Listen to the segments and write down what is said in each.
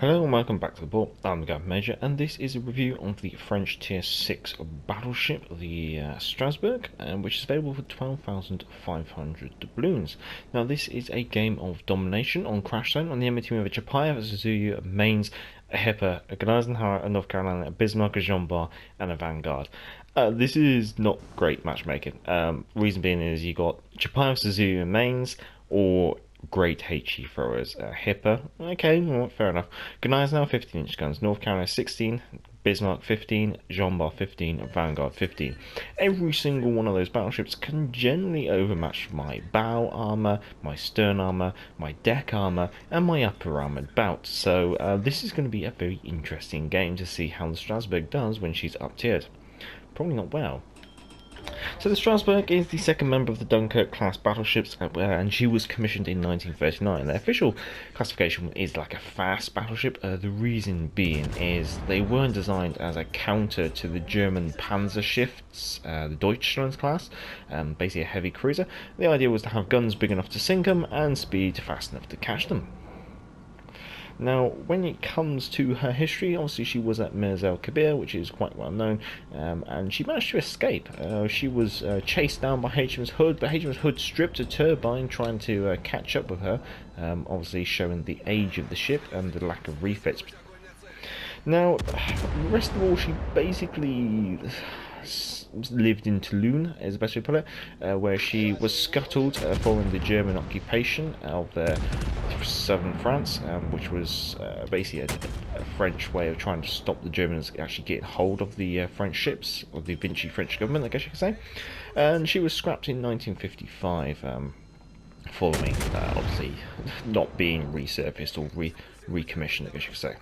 Hello and welcome back to the board. I'm the Gavin Major, and this is a review of the French Tier 6 battleship, the Strasbourgh, which is available for 12,500 doubloons. Now, this is a game of domination on Crash Zone. On the enemy team of a Chapayev, a Suzuki, a Mainz, a Hipper, a Gneisenhower, a North Carolina, a Bismarck, a Jean Bar, and a Vanguard. This is not great matchmaking. Reason being is you got Chapayev, Suzuki, and Mainz, or great HE throwers. Hipper, okay, well, fair enough. Gneisenhower 15-inch guns, North Carolina 16, Bismarck 15, Jean Bar 15, Vanguard 15. Every single one of those battleships can generally overmatch my bow armor, my stern armor, my deck armor, and my upper armored bout. So this is going to be a very interesting game to see how the Strasbourgh does when she's up tiered. Probably not well. So the Strasbourgh is the second member of the Dunkirk class battleships, and she was commissioned in 1939. The official classification is like a fast battleship. The reason being is they weren't designed as a counter to the German Panzerschiffs, the Deutschland class, basically a heavy cruiser. The idea was to have guns big enough to sink them and speed fast enough to catch them. Now, when it comes to her history, obviously she was at Mirza Kabir, which is quite well known, and she managed to escape. She was chased down by HMS Hood, but HMS Hood stripped a turbine trying to catch up with her, obviously showing the age of the ship and the lack of refits. Now, the rest of all, she basically lived in Toulon, is the best way to put it, where she was scuttled following the German occupation of southern France, which was basically a French way of trying to stop the Germans actually getting hold of the French ships, or the Vichy French government, I guess you could say. And she was scrapped in 1955, following obviously not being resurfaced or recommissioned, I guess you could say.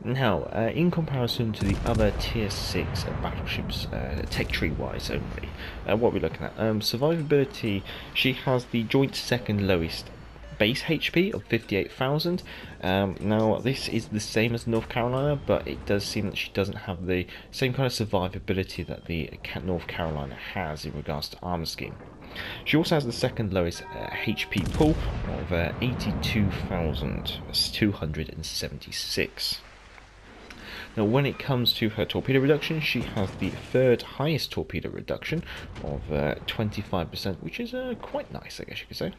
Now, in comparison to the other Tier 6 battleships, tech tree wise only, what are we looking at? Survivability, she has the joint second lowest base HP of 58,000. Now, this is the same as North Carolina, but it does seem that she doesn't have the same kind of survivability that the North Carolina has in regards to armor scheme. She also has the second lowest HP pool of 82,276. Now, when it comes to her torpedo reduction, she has the third highest torpedo reduction of 25%, which is quite nice, I guess you could say.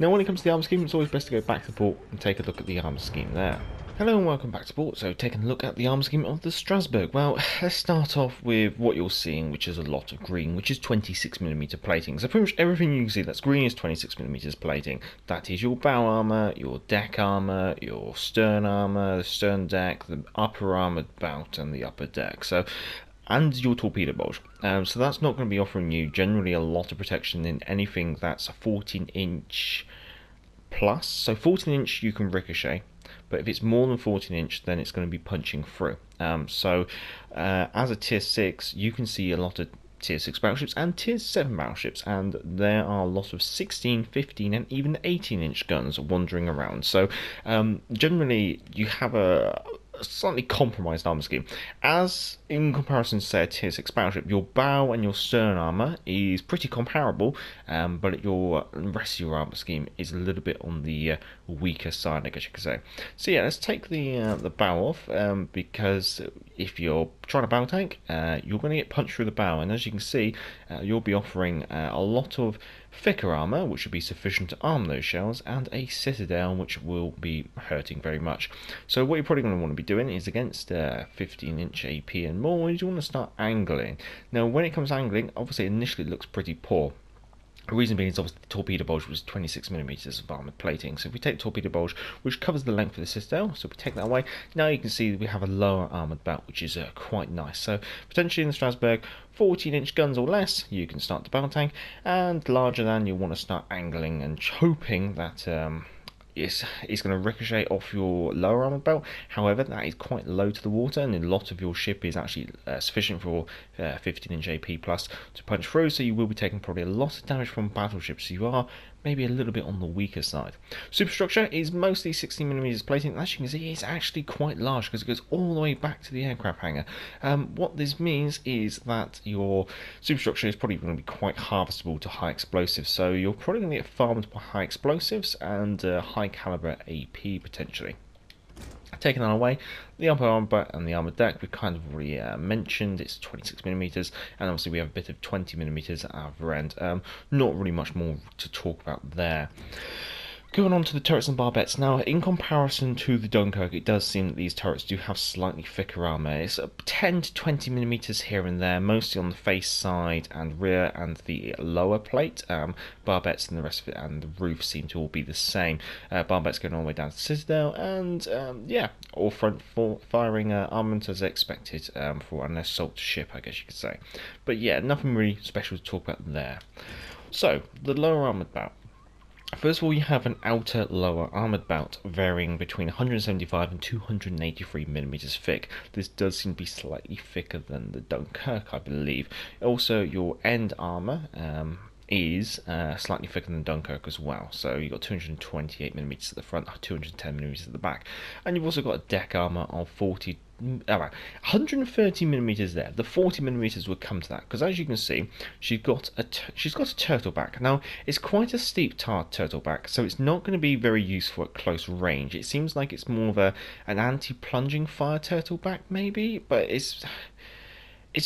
Now, when it comes to the armor scheme, it's always best to go back to the port and take a look at the armor scheme there. Hello and welcome back to port. So, taking a look at the armor scheme of the Strasbourgh. Well, let's start off with what you're seeing, which is a lot of green, which is 26mm plating. So pretty much everything you can see that's green is 26mm plating. That is your bow armor, your deck armor, your stern armor, the stern deck, the upper armored bout, and the upper deck. So, and your torpedo bulge. So that's not going to be offering you generally a lot of protection in anything that's a 14-inch plus. So 14-inch you can ricochet, but if it's more than 14-inch, then it's going to be punching through. As a Tier 6, you can see a lot of Tier 6 battleships and Tier 7 battleships, and there are a lot of 16, 15, and even 18-inch guns wandering around. So generally, you have a slightly compromised armor scheme. As in comparison to, say, a Tier 6 battleship, your bow and your stern armor is pretty comparable, but the rest of your armor scheme is a little bit on the weaker side, I guess you could say. So yeah, let's take the bow off, because if you're trying to bow tank, you're going to get punched through the bow, and as you can see, you'll be offering a lot of thicker armor, which should be sufficient to arm those shells, and a citadel, which will be hurting very much. So what you're probably going to want to be doing is against 15-inch AP and more, you want to start angling. Now, when it comes to angling, obviously initially it looks pretty poor. The reason being is obviously the torpedo bulge was 26mm of armoured plating. So if we take torpedo bulge, which covers the length of the citadel, so we take that away, now you can see that we have a lower armoured bout, which is quite nice. So potentially in the Strasbourgh, 14-inch guns or less, you can start the battle tank, and larger than, you want to start angling and hoping that it's going to ricochet off your lower armor belt. However, that is quite low to the water, and a lot of your ship is actually sufficient for 15-inch AP plus to punch through, so you will be taking probably a lot of damage from battleships. So you are maybe a little bit on the weaker side. Superstructure is mostly 16mm plating, and as you can see, it's actually quite large because it goes all the way back to the aircraft hangar. What this means is that your superstructure is probably going to be quite harvestable to high explosives, so you're probably going to get farmed by high explosives and high caliber AP potentially. Taking that away, the upper armor and the armored deck we kind of already mentioned. It's 26mm, and obviously we have a bit of 20mm at our other end. Not really much more to talk about there. Going on to the turrets and barbettes. Now, in comparison to the Dunkirk, it does seem that these turrets do have slightly thicker armour. It's 10 to 20mm here and there, mostly on the face side and rear and the lower plate. Barbettes and the rest of it and the roof seem to all be the same. Barbettes going all the way down to the Citadel, and yeah, all front firing armament as expected for an assault ship, I guess you could say. But yeah, nothing really special to talk about there. So, the lower armoured bout. First of all, you have an outer lower armoured bout varying between 175 and 283mm thick. This does seem to be slightly thicker than the Dunkirk, I believe. Also, your end armour is slightly thicker than Dunkirk as well. So you've got 228mm at the front, 210mm at the back. And you've also got a deck armour of 130mm there. The 40mm would come to that, because as you can see, she's got a turtle back. Now, it's quite a steep turtle back, so it's not going to be very useful at close range. It seems like it's more of an anti-plunging fire turtle back, maybe, but it's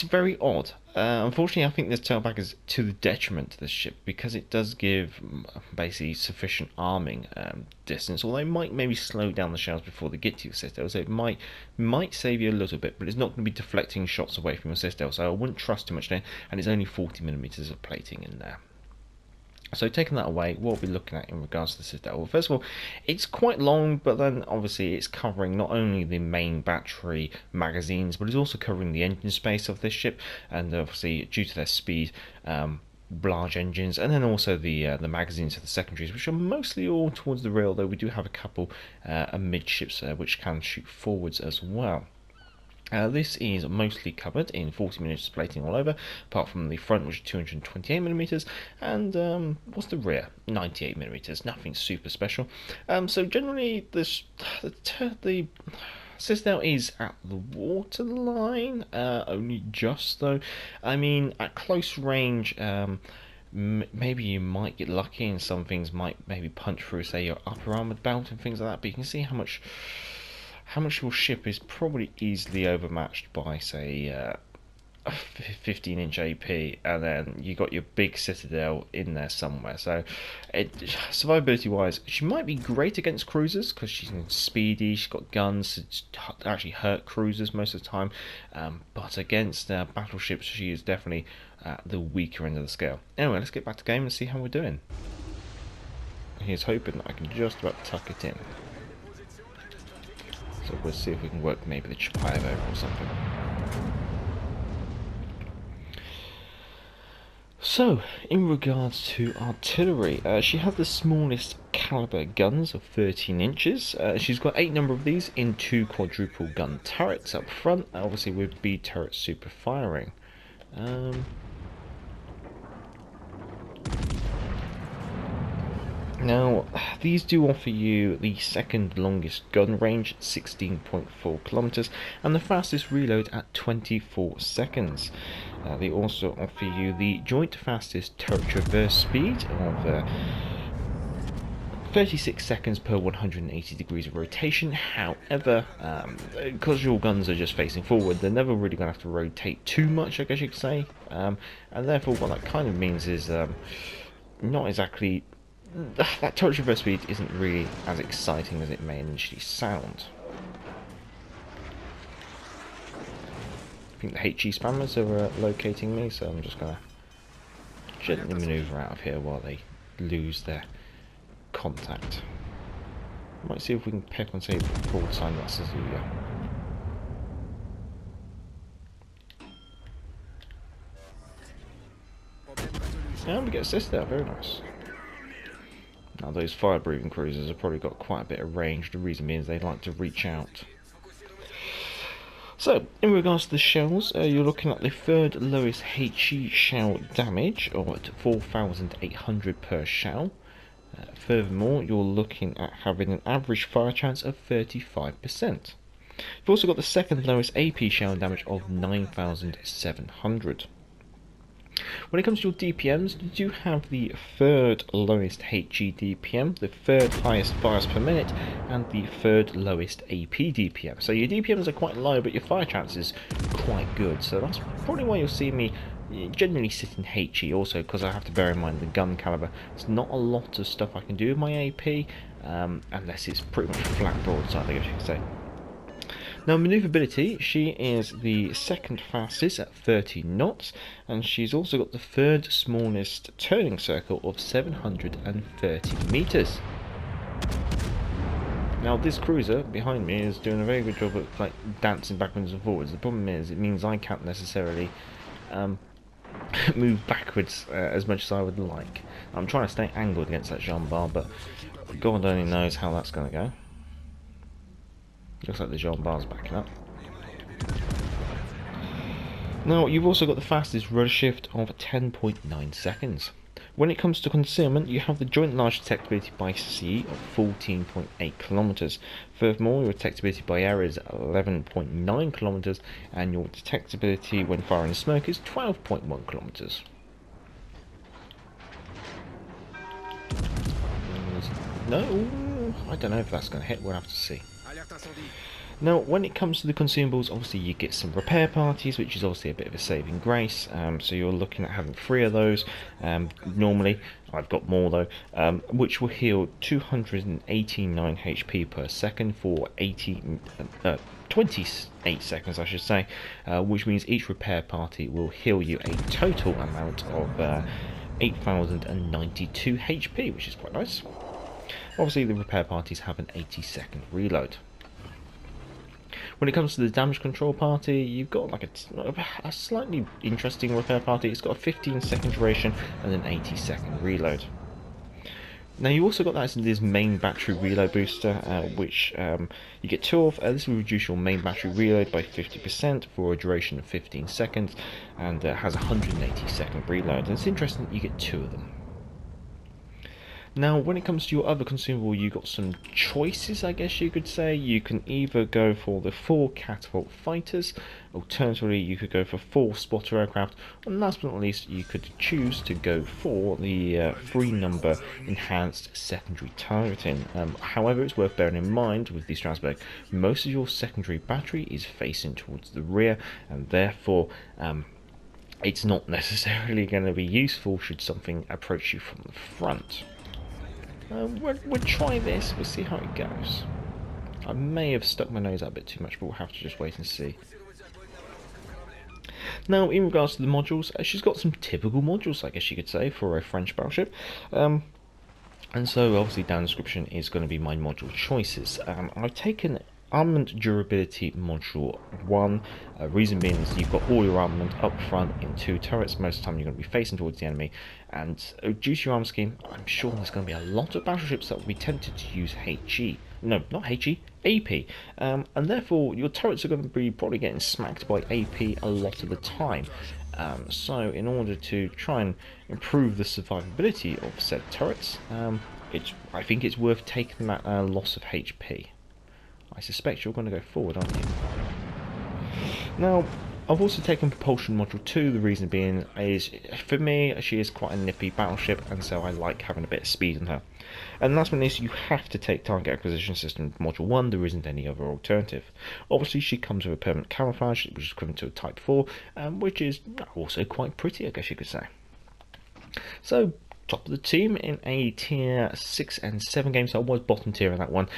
very odd. Unfortunately, I think this turtleback is to the detriment to this ship, because it does give basically sufficient arming distance, although it might maybe slow down the shells before they get to your citadel, so it might save you a little bit, but it's not going to be deflecting shots away from your citadel, so I wouldn't trust too much there, and it's only 40mm of plating in there. So taking that away, what we're looking at in regards to the Citadel, well, first of all, it's quite long, but then obviously it's covering not only the main battery magazines, but it's also covering the engine space of this ship, and obviously due to their speed, large engines, and then also the magazines for the secondaries, which are mostly all towards the rear, although we do have a couple amidships which can shoot forwards as well. This is mostly covered in 40mm plating all over, apart from the front, which is 228mm, and what's the rear? 98mm, nothing super special. So generally, the Citadel is at the waterline, only just though. I mean, at close range, maybe you might get lucky, and some things might maybe punch through, say, your upper armoured belt and things like that, but you can see how much your ship is probably easily overmatched by, say, a 15-inch AP, and then you got your big Citadel in there somewhere. So, survivability wise, she might be great against cruisers because she's speedy, she's got guns to actually hurt cruisers most of the time, but against battleships, she is definitely the weaker end of the scale. Anyway, let's get back to game and see how we're doing. Here's hoping that I can just about tuck it in. So we'll see if we can work maybe the Chicago over or something. So, in regards to artillery, she has the smallest caliber guns of 13 inches. She's got 8 number of these in 2 quadruple gun turrets up front, obviously with B turret super firing. Now, these do offer you the second longest gun range, 16.4 kilometers, and the fastest reload at 24 seconds. They also offer you the joint fastest turret traverse speed of 36 seconds per 180 degrees of rotation. However, because your guns are just facing forward, they're never really going to have to rotate too much, I guess you could say, and therefore what that kind of means is not exactly... that turret traverse speed isn't really as exciting as it may initially sound. I think the HE spammers are locating me, so I'm just going to gently manoeuvre out of here while they lose their contact. Might see if we can pick on, say, the broad sign that says and we get assist there, very nice. Now those fire-breathing cruisers have probably got quite a bit of range, the reason being is they like to reach out. So, in regards to the shells, you're looking at the third lowest HE shell damage, or at 4,800 per shell. Furthermore, you're looking at having an average fire chance of 35%. You've also got the second lowest AP shell damage of 9,700. When it comes to your DPMs, you do have the third lowest HE DPM, the third highest fires per minute, and the third lowest AP DPM. So your DPMs are quite low, but your fire chance is quite good. So that's probably why you'll see me generally sit in HE, also because I have to bear in mind the gun caliber. There's not a lot of stuff I can do with my AP, unless it's pretty much flat broadside, I guess you could say. Now, Maneuverability, she is the second fastest at 30 knots, and she's also got the third smallest turning circle of 730 meters. Now, this cruiser behind me is doing a very good job of like dancing backwards and forwards. The problem is, it means I can't necessarily move backwards as much as I would like. I'm trying to stay angled against that Jean bar, but God only knows how that's going to go. Looks like the Jean bar's backing up. Now, you've also got the fastest rudder shift of 10.9 seconds. When it comes to concealment, you have the joint large detectability by sea of 14.8 kilometers. Furthermore, your detectability by air is 11.9 kilometers, and your detectability when firing smoke is 12.1 kilometers. No, I don't know if that's going to hit. We'll have to see. Now, when it comes to the consumables, obviously you get some repair parties, which is obviously a bit of a saving grace. So you're looking at having 3 of those. Normally, I've got more though, which will heal 289 HP per second for 28 seconds, I should say, which means each repair party will heal you a total amount of 8,092 HP, which is quite nice. Obviously, the repair parties have an 80-second reload. When it comes to the damage control party, you've got like a slightly interesting repair party. It's got a 15-second duration and an 80-second reload. Now, you also got this main battery reload booster, which you get 2 of. This will reduce your main battery reload by 50% for a duration of 15 seconds, and has a 180-second reload. And it's interesting that you get 2 of them. Now, when it comes to your other consumable, you've got some choices, I guess you could say. You can either go for the 4 catapult fighters, alternatively you could go for 4 spotter aircraft, and last but not least you could choose to go for the 3-number enhanced secondary targeting. However, it's worth bearing in mind with the Strasbourgh, most of your secondary battery is facing towards the rear, and therefore it's not necessarily going to be useful should something approach you from the front. We'll try this, we'll see how it goes. I may have stuck my nose out a bit too much, but we'll have to just wait and see. Now, in regards to the modules, she's got some typical modules, I guess you could say, for a French battleship. And so, obviously, down the description is going to be my module choices. I've taken Armament Durability Module 1, reason being is you've got all your armament up front in 2 turrets. Most of the time you're going to be facing towards the enemy, and due to your armor scheme, I'm sure there's going to be a lot of battleships that will be tempted to use HE. No, not HE, AP. And therefore your turrets are going to be probably getting smacked by AP a lot of the time. So in order to try and improve the survivability of said turrets, I think it's worth taking that loss of HP. I suspect you're going to go forward, aren't you? Now, I've also taken Propulsion Module 2, the reason being is, for me, she is quite a nippy battleship, and so I like having a bit of speed in her. And last but not least, you have to take Target Acquisition System Module 1, there isn't any other alternative. Obviously, she comes with a permanent camouflage, which is equivalent to a Type 4, which is also quite pretty, I guess you could say. So, top of the team in a tier 6 and 7 game, so I was bottom tier in that one.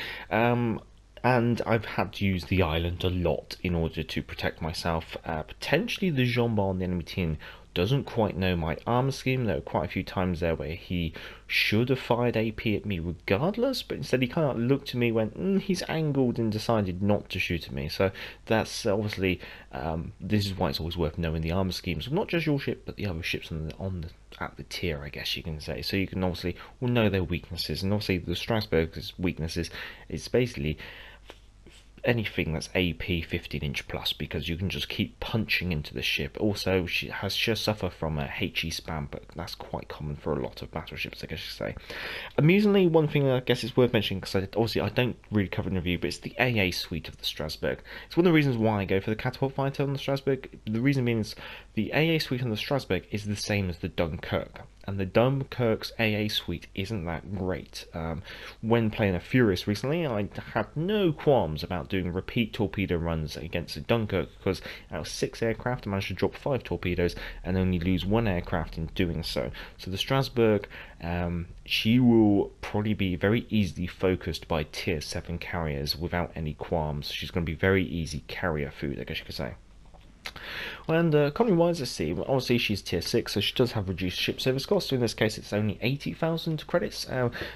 And I've had to use the island a lot in order to protect myself. Potentially the Jean bar on the enemy team doesn't quite know my armor scheme. There were quite a few times there where he should have fired AP at me regardless, but instead he kind of looked at me, went, he's angled, and decided not to shoot at me. So that's obviously, this is why it's always worth knowing the armor schemes of not just your ship, but the other ships at the tier, I guess you can say. So you can obviously know their weaknesses, and obviously the Strasbourgh's weaknesses is basically anything that's AP 15-inch plus, because you can just keep punching into the ship. Also, she suffer from a HE spam, but that's quite common for a lot of battleships, I guess you say. Amusingly, one thing I guess is worth mentioning, because obviously I don't really cover in the review, but it's the Aaa Suite of the Strasbourgh. It's one of the reasons why I go for the catapult fighter on the Strasbourgh. The reason being is the Aaa Suite on the Strasbourgh is the same as the Dunkirk, and the Dunkirk's Aaa Suite isn't that great. When playing a Furious recently, I had no qualms about doing repeat torpedo runs against the Dunkirk, because out of 6 aircraft I managed to drop 5 torpedoes and only lose 1 aircraft in doing so. So the Strasbourgh, she will probably be very easily focused by tier 7 carriers without any qualms. She's going to be very easy carrier food, I guess you could say. And economy wise, let's see, obviously she's tier 6, so she does have reduced ship service cost, so in this case it's only 80,000 credits,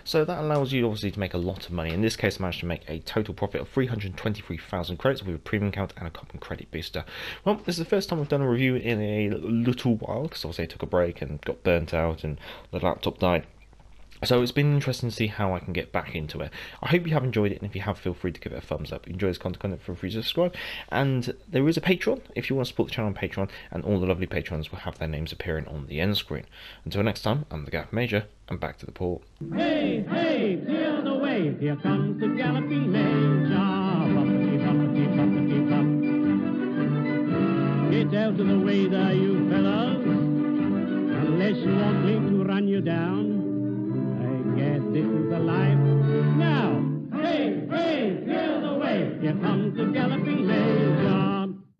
so that allows you obviously to make a lot of money. In this case I managed to make a total profit of 323,000 credits with a premium count and a common credit booster. Well, this is the first time I've done a review in a little while, because obviously I took a break and got burnt out and the laptop died. So it's been interesting to see how I can get back into it. I hope you have enjoyed it, and if you have, feel free to give it a thumbs up. If you enjoy this content, feel free to subscribe. And there is a Patreon if you want to support the channel on Patreon, and all the lovely patrons will have their names appearing on the end screen. Until next time, I'm the Gaff Major, and back to the port. Hey, hey, clear the way, here comes the galloping Major. Bumpity, bumpity, bumpity, bump. Get out of the way there, you fellows, unless you want me to run you down.